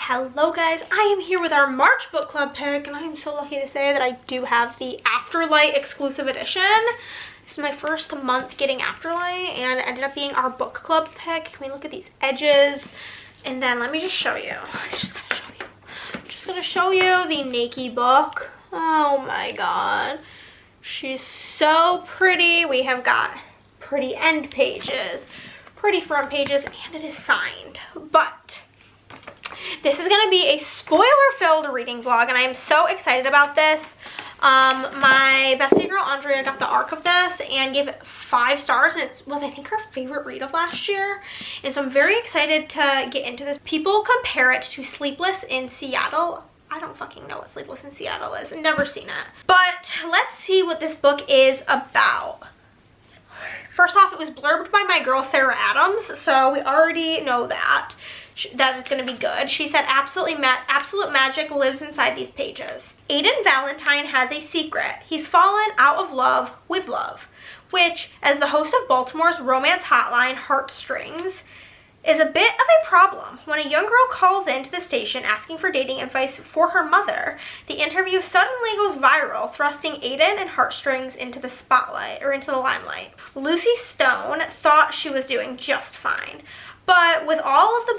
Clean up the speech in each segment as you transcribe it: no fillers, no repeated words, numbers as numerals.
Hello guys, I am here with our March book club pick, and I am so lucky to say that I do have the Afterlight exclusive edition. This is my first month getting Afterlight, and it ended up being our book club pick. Can we look at these edges? And then let me just show you. I'm just gonna show you the Nikki book. Oh my god. She's so pretty. We have got pretty end pages, pretty front pages, and it is signed. But this is going to be a spoiler-filled reading vlog, and I am so excited about this. My bestie girl, Andrea, got the arc of this and gave it 5 stars, and it was, I think, her favorite read of last year. And so I'm very excited to get into this. People compare it to Sleepless in Seattle. I don't fucking know what Sleepless in Seattle is. I've never seen it. But let's see what this book is about. First off, it was blurbed by my girl, Sarah Adams, so we already know that it's going to be good. She said absolute magic lives inside these pages. Aiden Valentine has a secret. He's fallen out of love with love, which, as the host of Baltimore's romance hotline, Heartstrings, is a bit of a problem. When a young girl calls into the station asking for dating advice for her mother, the interview suddenly goes viral, thrusting Aiden and Heartstrings into the spotlight, or into the limelight. Lucy Stone thought she was doing just fine, but with all of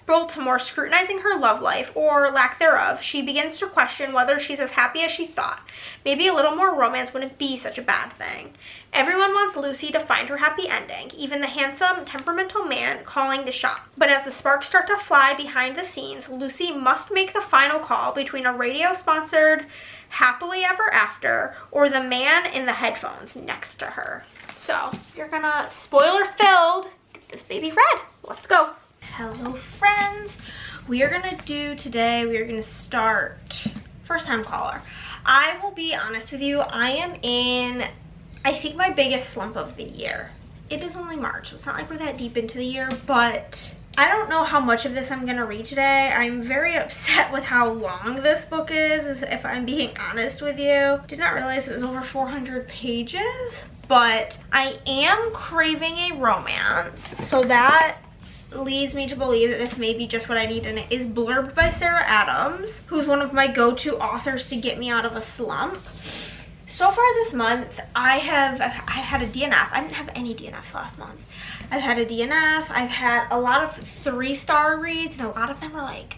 Baltimore scrutinizing her love life, or lack thereof, she begins to question whether she's as happy as she thought. Maybe a little more romance wouldn't be such a bad thing. Everyone wants Lucy to find her happy ending, even the handsome, temperamental man calling the shot. But as the sparks start to fly behind the scenes, Lucy must make the final call between a radio-sponsored happily ever after or the man in the headphones next to her. So, you're gonna spoiler-filled get this baby read. Let's go. Hello friends. We are gonna start first time caller. I will be honest with you, I am in, I think, my biggest slump of the year. It is only March, so it's not like we're that deep into the year, but I don't know how much of this I'm gonna read today. I'm very upset with how long this book is, if I'm being honest with you. Did not realize it was over 400 pages, but I am craving a romance, so that leads me to believe that this may be just what I need, and it is blurbed by Sarah Adams, who's one of my go-to authors to get me out of a slump. So far this month, I had a DNF. I didn't have any DNFs last month. I've had a DNF. I've had a lot of 3-star reads, and a lot of them are like,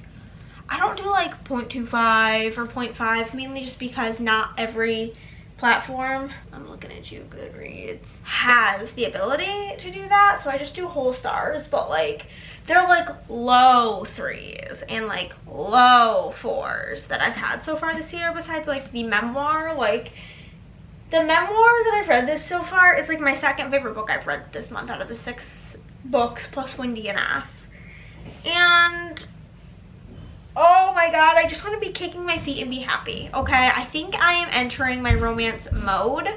I don't do like 0.25 or 0.5, mainly just because not every platform, I'm looking at you, Goodreads, has the ability to do that, so I just do whole stars. But like, they're like low 3s and like low 4s that I've had so far this year, besides like the memoir. Like, the memoir that I've read this so far is like my second favorite book I've read this month out of the 6 books plus Wendy and F. And oh my god, I just want to be kicking my feet and be happy, okay? I think I am entering my romance mode.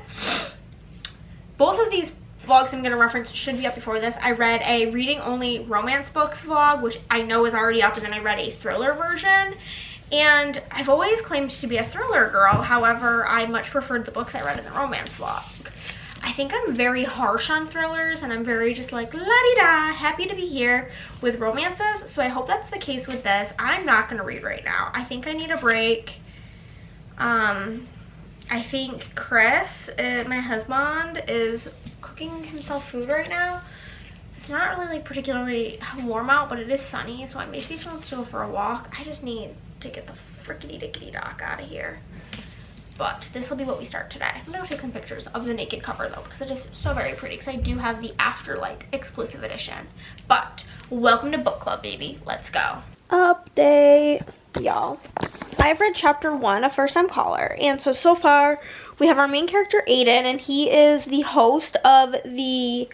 Both of these vlogs I'm going to reference should be up before this. I read a reading only romance books vlog, which I know is already up, and then I read a thriller version. And I've always claimed to be a thriller girl, however, I much preferred the books I read in the romance vlog. I think I'm very harsh on thrillers, and I'm very just like la-di-da, happy to be here with romances, so I hope that's the case with this. I'm not going to read right now. I think I need a break. I think Chris, my husband, is cooking himself food right now. It's not really like particularly warm out, but it is sunny, so I may see if she wants to go for a walk. I just need to get the frickety-dickety-dock out of here. But this will be what we start today. I'm gonna go take some pictures of the naked cover though, because it is so very pretty, because I do have the Afterlight exclusive edition. But welcome to book club, baby. Let's go. Update, y'all. I've read chapter 1 of First Time Caller, and so far we have our main character Aiden, and he is the host of the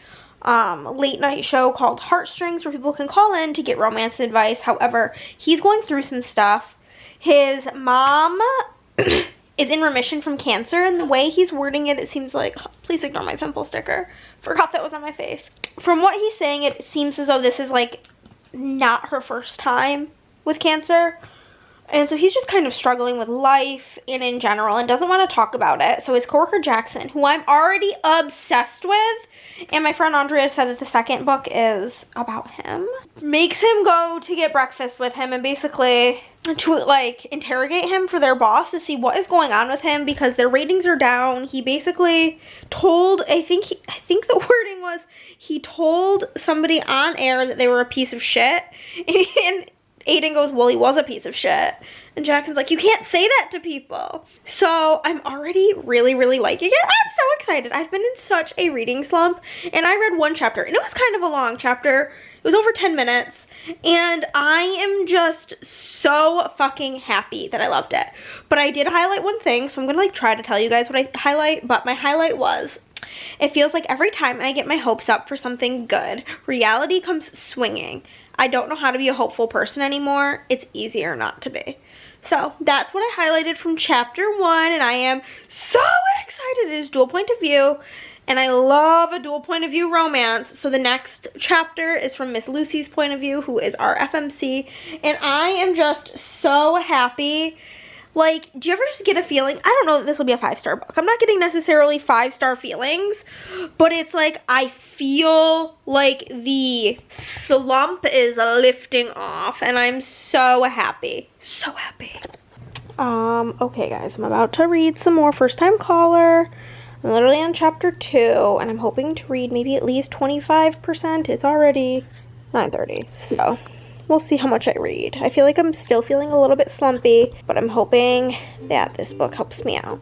late night show called Heartstrings, where people can call in to get romance advice. However, he's going through some stuff. His mom is in remission from cancer, and the way he's wording it, it seems like, please ignore my pimple sticker, forgot that was on my face. From what he's saying, it seems as though this is like not her first time with cancer, and so he's just kind of struggling with life and in general, and doesn't want to talk about it. So his coworker Jackson, who I'm already obsessed with, And my friend Andrea said that the second book is about him. Makes him go to get breakfast with him and basically to like interrogate him for their boss to see what is going on with him because their ratings are down. He basically told, I think the wording was, he told somebody on air that they were a piece of shit. And Aiden goes, well, he was a piece of shit. And Jackson's like, you can't say that to people. So I'm already really, really liking it. I'm so excited. I've been in such a reading slump. And I read one chapter. And it was kind of a long chapter. It was over 10 minutes. And I am just so fucking happy that I loved it. But I did highlight one thing. So I'm going to like try to tell you guys what I highlight. But my highlight was, it feels like every time I get my hopes up for something good, reality comes swinging. I don't know how to be a hopeful person anymore. It's easier not to be. So that's what I highlighted from chapter 1, and I am so excited. It is dual point of view, and I love a dual point of view romance. So the next chapter is from Miss Lucy's point of view, who is our FMC, and I am just so happy. Like, do you ever just get a feeling? I don't know that this will be a 5-star book. I'm not getting necessarily 5-star feelings, but it's like I feel like the slump is lifting off, and I'm so happy. So happy. Okay, guys, I'm about to read some more First Time Caller. I'm literally on chapter 2, and I'm hoping to read maybe at least 25%. It's already 9:30, so we'll see how much I read. I feel like I'm still feeling a little bit slumpy, but I'm hoping that this book helps me out.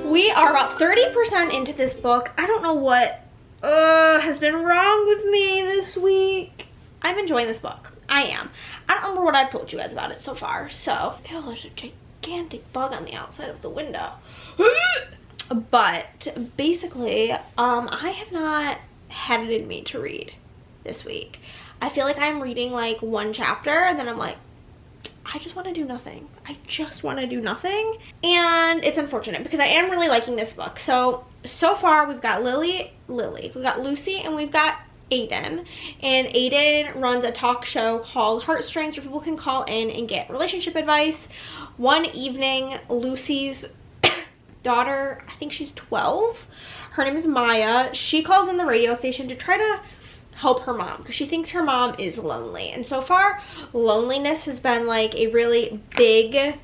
We are about 30% into this book. I don't know what has been wrong with me this week. I'm enjoying this book. I am. I don't remember what I've told you guys about it so far. So, ew, there's a gigantic bug on the outside of the window. But basically, I have not had it in me to read this week. I feel like I'm reading like one chapter and then I'm like, I just want to do nothing. I just want to do nothing. And it's unfortunate because I am really liking this book. So far we've got Lily, we've got Lucy, and we've got Aiden. And Aiden runs a talk show called Heartstrings where people can call in and get relationship advice. One evening, Lucy's daughter, I think she's 12, her name is Maya, she calls in the radio station to try to help her mom because she thinks her mom is lonely. And so far, loneliness has been like a really big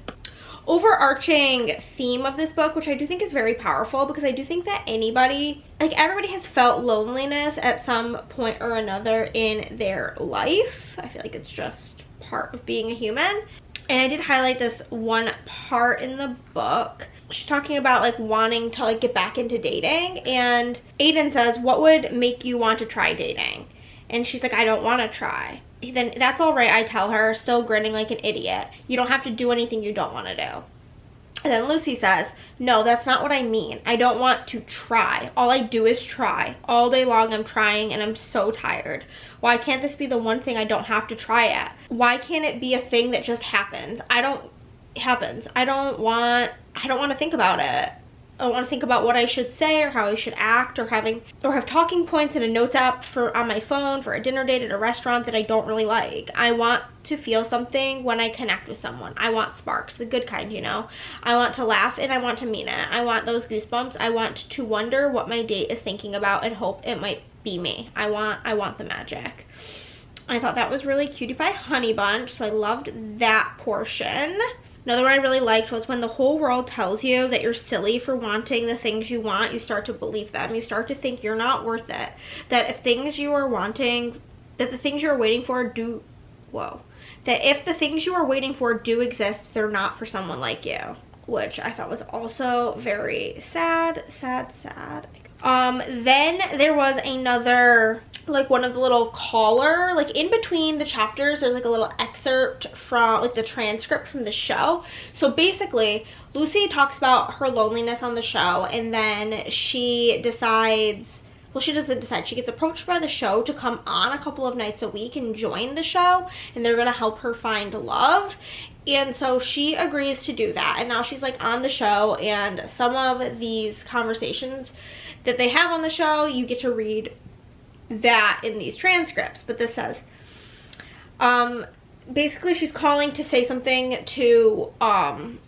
overarching theme of this book, which I do think is very powerful because I do think that anybody, like everybody has felt loneliness at some point or another in their life. I feel like it's just part of being a human. And I did highlight this one part in the book. She's talking about like wanting to like get back into dating, and Aiden says, what would make you want to try dating? And she's like, I don't want to try. Then that's all right, I tell her, still grinning like an idiot. You don't have to do anything you don't want to do. And then Lucy says, no, that's not what I mean. I don't want to try. All I do is try. All day long I'm trying and I'm so tired. Why can't this be the one thing I don't have to try at? Why can't it be a thing that just happens? I don't want to think about it. I don't want to think about what I should say or how I should act or have talking points in a notes app on my phone for a dinner date at a restaurant that I don't really like. I want to feel something when I connect with someone. I want sparks, the good kind, you know. I want to laugh and I want to mean it. I want those goosebumps. I want to wonder what my date is thinking about and hope it might be me. I want the magic. I thought that was really Cutie Pie Honey Bunch, so I loved that portion. Another one I really liked was when the whole world tells you that you're silly for wanting the things you want, you start to believe them. You start to think you're not worth it. That if things you are wanting, that the things you're waiting for do, that if the things you are waiting for do exist, they're not for someone like you. Which I thought was also very sad. Then there was another, like one of the little caller, like in between the chapters, there's like a little excerpt from like the transcript from the show. So basically, Lucy talks about her loneliness on the show, and then she decides, well, she doesn't decide, she gets approached by the show to come on a couple of nights a week and join the show, and they're gonna help her find love. And so she agrees to do that, and now she's like on the show, and some of these conversations that they have on the show, you get to read that in these transcripts. But this says, basically she's calling to say something to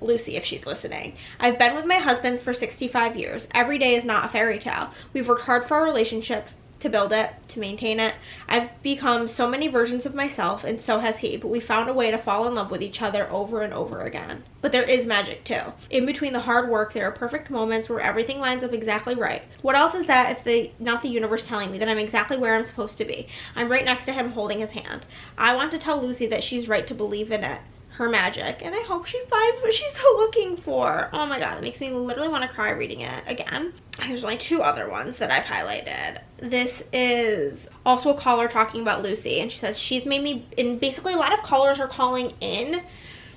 Lucy if she's listening. I've been with my husband for 65 years. Every day is not a fairy tale. We've worked hard for our relationship, to build it, to maintain it. I've become so many versions of myself, and so has he, but we found a way to fall in love with each other over and over again. But there is magic too. In between the hard work, there are perfect moments where everything lines up exactly right. What else is that if not the universe telling me that I'm exactly where I'm supposed to be? I'm right next to him holding his hand. I want to tell Lucy that she's right to believe in it, her magic, and I hope she finds what she's looking for. Oh my god, it makes me literally want to cry reading it again. There's only 2 other ones that I've highlighted. This is also a caller talking about Lucy, and she says, she's made me, and basically a lot of callers are calling in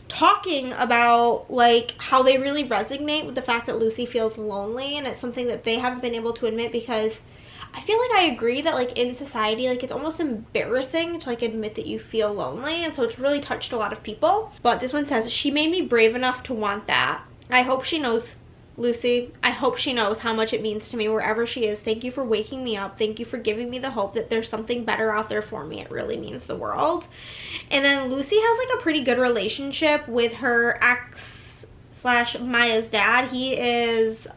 talking about like how they really resonate with the fact that Lucy feels lonely, and it's something that they haven't been able to admit, because I feel like I agree that like in society, like it's almost embarrassing to like admit that you feel lonely, and so it's really touched a lot of people. But this one says, she made me brave enough to want that. I hope she knows, Lucy, I hope she knows how much it means to me wherever she is. Thank you for waking me up. Thank you for giving me the hope that there's something better out there for me. It really means the world. And then Lucy has like a pretty good relationship with her ex / Maya's dad. He is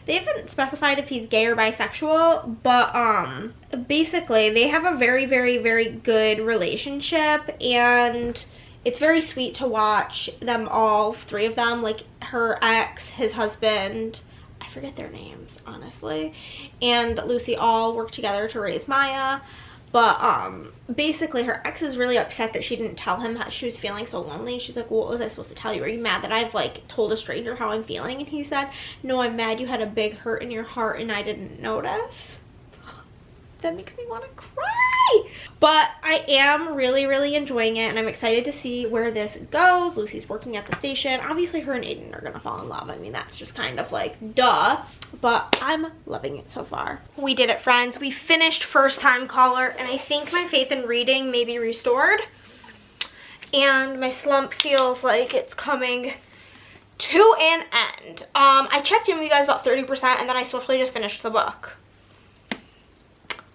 they haven't specified if he's gay or bisexual, but basically they have a very, very, very good relationship, and it's very sweet to watch them, all 3 of them, like her ex, his husband, I forget their names honestly, and Lucy all work together to raise Maya. But basically her ex is really upset that she didn't tell him how she was feeling so lonely. She's like, well, what was I supposed to tell you? Are you mad that I've like told a stranger how I'm feeling? And he said, no, I'm mad you had a big hurt in your heart and I didn't notice. That makes me want to cry. But I am really, really enjoying it, and I'm excited to see where this goes. Lucy's working at the station. Obviously her and Aiden are gonna fall in love. I mean, that's just kind of like duh, but I'm loving it so far. We did it, friends. We finished First Time Caller, and I think my faith in reading may be restored, and my slump feels like it's coming to an end. I checked in with you guys about 30%, and then I swiftly just finished the book.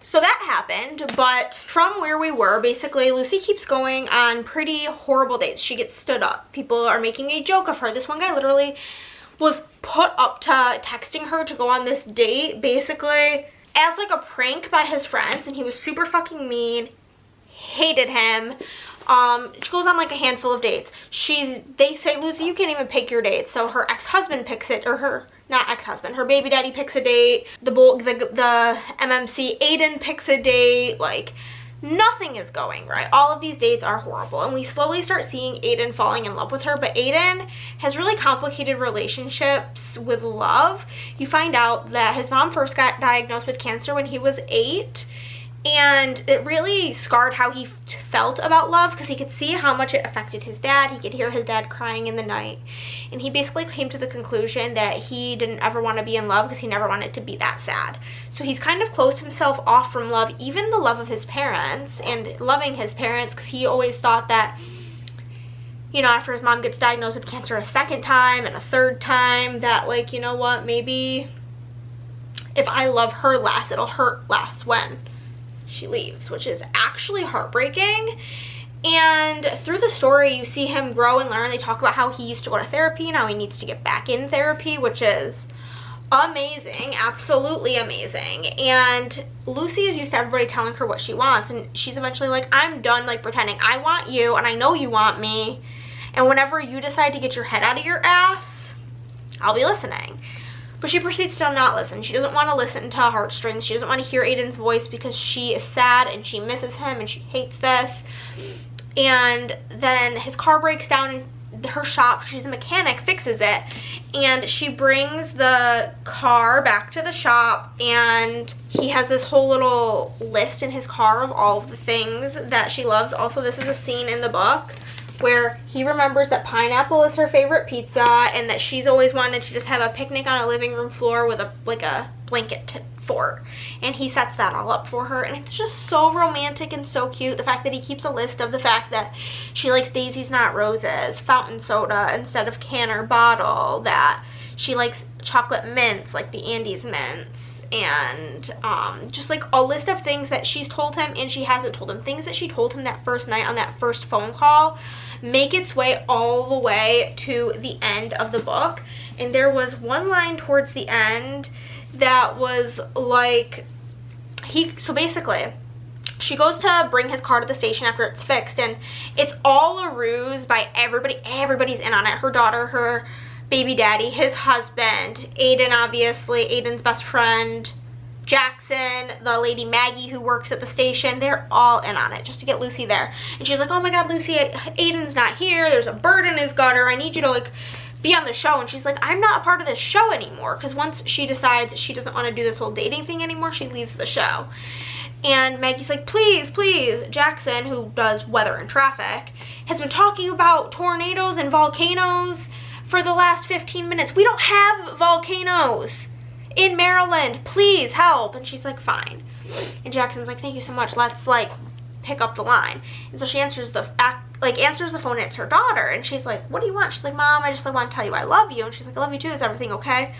So that happened, but from where we were, basically Lucy keeps going on pretty horrible dates. She gets stood up. People are making a joke of her. This one guy literally was put up to texting her to go on this date, basically as like a prank by his friends, and he was super fucking mean. Hated him. She goes on like a handful of dates. They say, Lucy, you can't even pick your dates. So her ex-husband picks it, or her, not ex-husband, her baby daddy picks a date. The MMC Aiden picks a date. Like, nothing is going right. All of these dates are horrible, and we slowly start seeing Aiden falling in love with her. But Aiden has really complicated relationships with love. You find out that his mom first got diagnosed with cancer when he was 8, and it really scarred how he felt about love, because he could see how much it affected his dad. He could hear his dad crying in the night, and he basically came to the conclusion that he didn't ever want to be in love because he never wanted to be that sad. So he's kind of closed himself off from love, even the love of his parents and loving his parents, because he always thought that, you know, after his mom gets diagnosed with cancer a 2nd time and a 3rd time, that like, you know what, maybe if I love her less, it'll hurt less when she leaves, which is actually heartbreaking. And through the story, you see him grow and learn. They talk about how he used to go to therapy, now he needs to get back in therapy, which is amazing, absolutely amazing. And Lucy is used to everybody telling her what she wants, and she's eventually like, I'm done like pretending. I want you, and I know you want me, and whenever you decide to get your head out of your ass, I'll be listening. But she proceeds to not listen. She doesn't want to listen to heartstrings. She doesn't want to hear Aiden's voice because she is sad and she misses him and she hates this. And then his car breaks down in her shop. She's a mechanic, fixes it. And she brings the car back to the shop, and he has this whole little list in his car of all of the things that she loves. Also, this is a scene in the book where he remembers that pineapple is her favorite pizza, and that she's always wanted to just have a picnic on a living room floor with a blanket fort, and he sets that all up for her, and it's just so romantic and so cute. The fact that he keeps a list of the fact that she likes daisies not roses, fountain soda instead of can or bottle, that she likes chocolate mints like the Andes mints, and just like a list of things that she's told him and she hasn't told him. Things that she told him that first night on that first phone call make its way all the way to the end of the book. And there was one line towards the end that was like, so basically, she goes to bring his car to the station after it's fixed, and it's all a ruse by everybody. Everybody's in on it. Her daughter, her baby daddy, his husband, Aiden, obviously, Aiden's best friend, Jackson, the lady Maggie who works at the station. They're all in on it just to get Lucy there. And she's like, oh my God, Lucy, Aiden's not here. There's a bird in his gutter. I need you to like be on the show. And she's like, I'm not a part of this show anymore, because once she decides she doesn't want to do this whole dating thing anymore, she leaves the show. And Maggie's like, please, please. Jackson, who does weather and traffic, has been talking about tornadoes and volcanoes for the last 15 minutes. We don't have volcanoes in Maryland. Please help. And she's like, fine. And Jackson's like, thank you so much. Let's like pick up the line. And so she answers the phone, and it's her daughter. And she's like, what do you want? She's like, Mom, I just like want to tell you I love you. And she's like, I love you too. Is everything okay?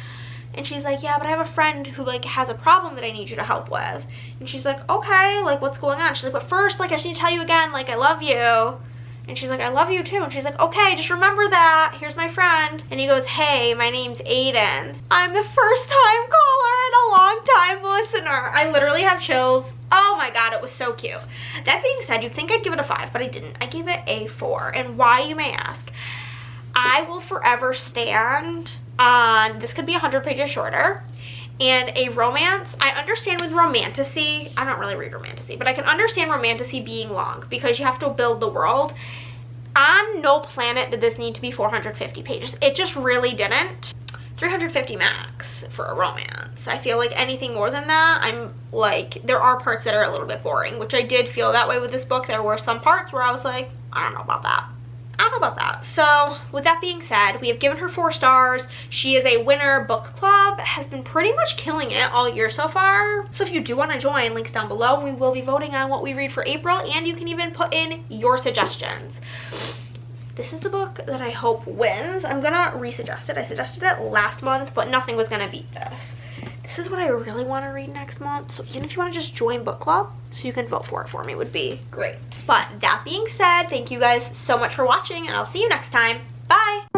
And she's like, yeah, but I have a friend who like has a problem that I need you to help with. And she's like, okay, like what's going on? She's like, but first, like I just need to tell you again, like I love you. And she's like, I love you too. And she's like, okay, just remember that. Here's my friend. And he goes, hey, my name's Aiden. I'm the first time caller and a long time listener. I literally have chills. Oh my God, it was so cute. That being said, you'd think I'd give it a 5, but I didn't. I gave it a 4. And why, you may ask? I will forever stand on, this could be 100 pages shorter, and a romance. I understand with romantasy, I don't really read romantasy, but I can understand romantasy being long because you have to build the world. On no planet did this need to be 450 pages. It just really didn't. 350 max for a romance. I feel like anything more than that, I'm like, there are parts that are a little bit boring, which I did feel that way with this book. There were some parts where I was like, I don't know about that. I don't know about that. So with that being said, we have given her 4 stars. She is a winner. Book club has been pretty much killing it all year so far. So if you do want to join, links down below. We will be voting on what we read for April, and you can even put in your suggestions. This is the book that I hope wins. I'm gonna resuggest it. I suggested it last month, but nothing was gonna beat this. This is what I really want to read next month. So even if you want to just join book club so you can vote for it for me, would be great. But that being said, thank you guys so much for watching, and I'll see you next time. Bye.